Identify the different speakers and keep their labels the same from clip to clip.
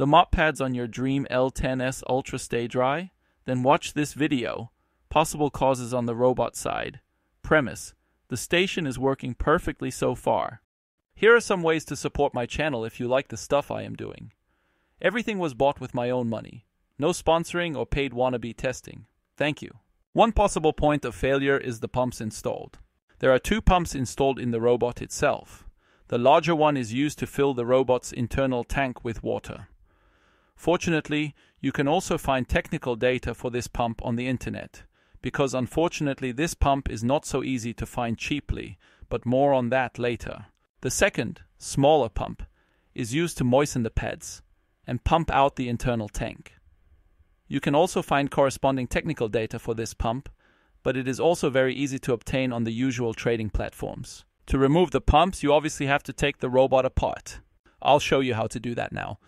Speaker 1: The mop pads on your Dreame L10S Ultra stay dry? Then watch this video. Possible causes on the robot side. Premise: the station is working perfectly so far. Here are some ways to support my channel if you like the stuff I am doing. Everything was bought with my own money. No sponsoring or paid wannabe testing. Thank you. One possible point of failure is the pumps installed. There are 2 pumps installed in the robot itself. The larger one is used to fill the robot's internal tank with water. Fortunately, you can also find technical data for this pump on the internet, because unfortunately this pump is not so easy to find cheaply, but more on that later. The second, smaller pump, is used to moisten the pads and pump out the internal tank. You can also find corresponding technical data for this pump, but it is also very easy to obtain on the usual trading platforms. To remove the pumps, you obviously have to take the robot apart. I'll show you how to do that now.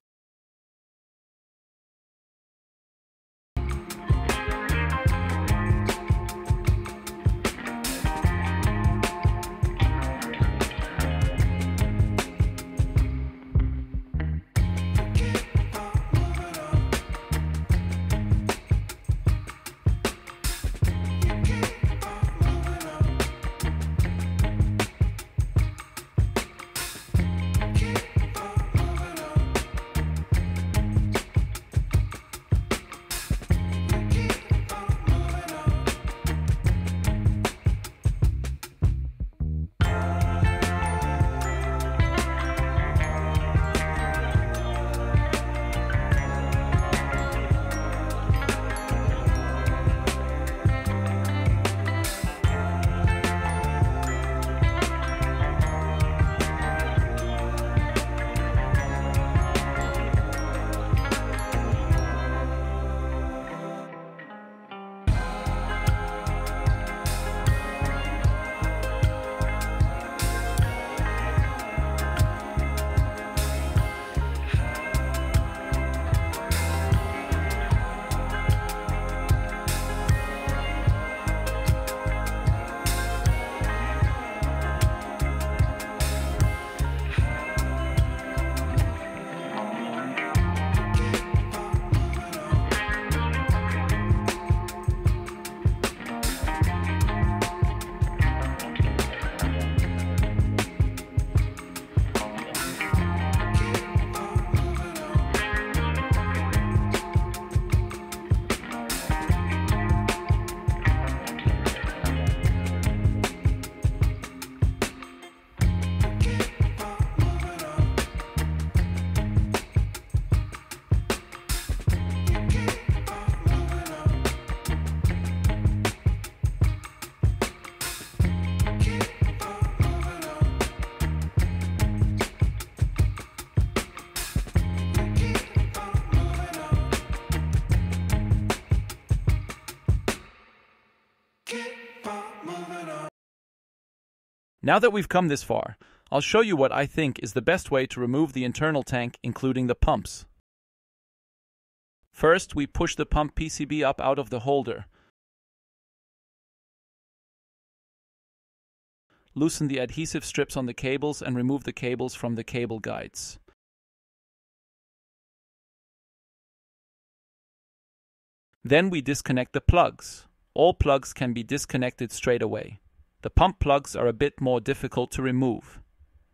Speaker 1: Now that we've come this far, I'll show you what I think is the best way to remove the internal tank, including the pumps. First, we push the pump PCB up out of the holder. Loosen the adhesive strips on the cables and remove the cables from the cable guides. Then we disconnect the plugs. All plugs can be disconnected straight away. The pump plugs are a bit more difficult to remove,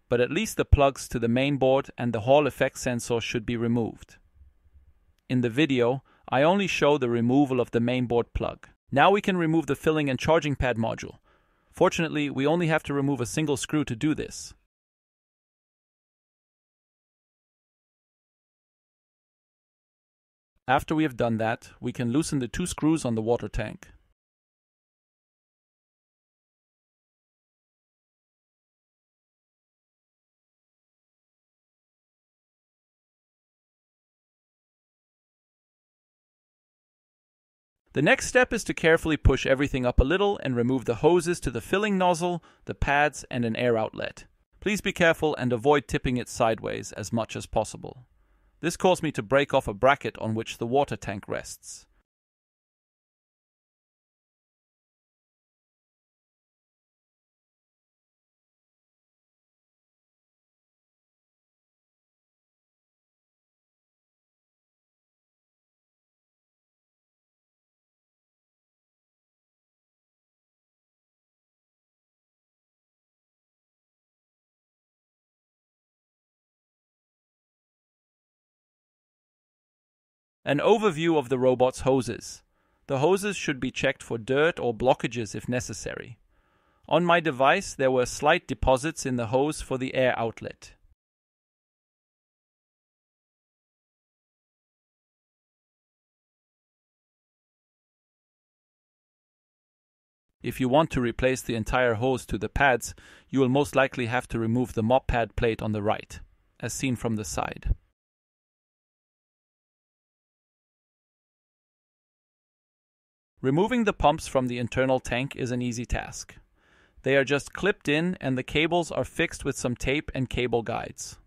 Speaker 1: but at least the plugs to the main board and the Hall effect sensor should be removed. In the video, I only show the removal of the main board plug. Now we can remove the filling and charging pad module. Fortunately, we only have to remove a single screw to do this. After we have done that, we can loosen the 2 screws on the water tank. The next step is to carefully push everything up a little and remove the hoses to the filling nozzle, the pads, and an air outlet. Please be careful and avoid tipping it sideways as much as possible. This caused me to break off a bracket on which the water tank rests. An overview of the robot's hoses. The hoses should be checked for dirt or blockages if necessary. On my device, there were slight deposits in the hose for the air outlet. If you want to replace the entire hose to the pads, you will most likely have to remove the mop pad plate on the right, as seen from the side. Removing the pumps from the internal tank is an easy task. They are just clipped in and the cables are fixed with some tape and cable guides.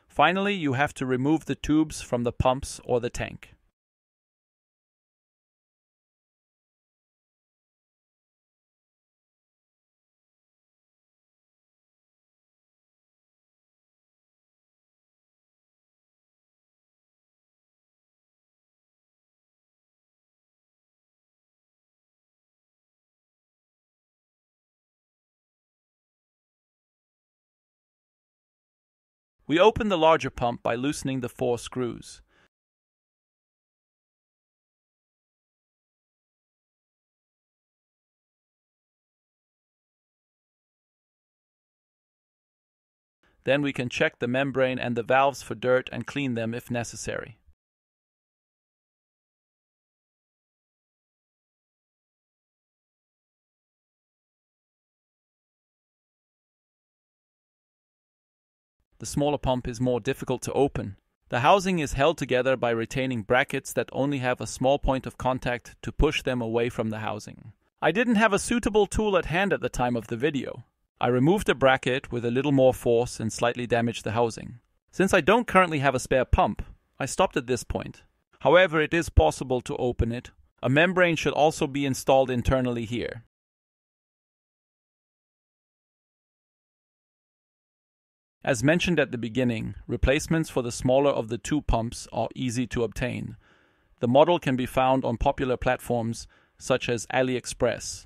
Speaker 1: Finally, you have to remove the tubes from the pumps or the tank. We open the larger pump by loosening the 4 screws. Then we can check the membrane and the valves for dirt and clean them if necessary. The smaller pump is more difficult to open. The housing is held together by retaining brackets that only have a small point of contact to push them away from the housing. I didn't have a suitable tool at hand at the time of the video. I removed a bracket with a little more force and slightly damaged the housing. Since I don't currently have a spare pump, I stopped at this point. However, it is possible to open it. A membrane should also be installed internally here. As mentioned at the beginning, replacements for the smaller of the 2 pumps are easy to obtain. The model can be found on popular platforms such as AliExpress.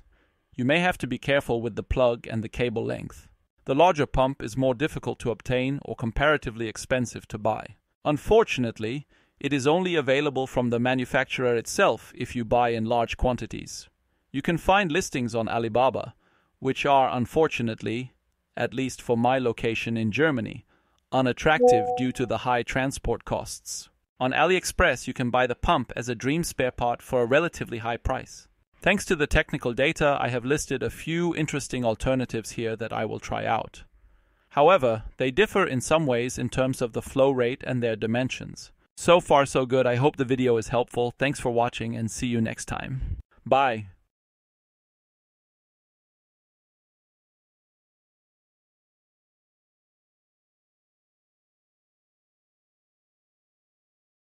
Speaker 1: You may have to be careful with the plug and the cable length. The larger pump is more difficult to obtain or comparatively expensive to buy. Unfortunately, it is only available from the manufacturer itself if you buy in large quantities. You can find listings on Alibaba, which are unfortunately, at least for my location in Germany, unattractive due to the high transport costs. On AliExpress, you can buy the pump as a Dreame spare part for a relatively high price. Thanks to the technical data, I have listed a few interesting alternatives here that I will try out. However, they differ in some ways in terms of the flow rate and their dimensions. So far so good. I hope the video is helpful. Thanks for watching and see you next time. Bye.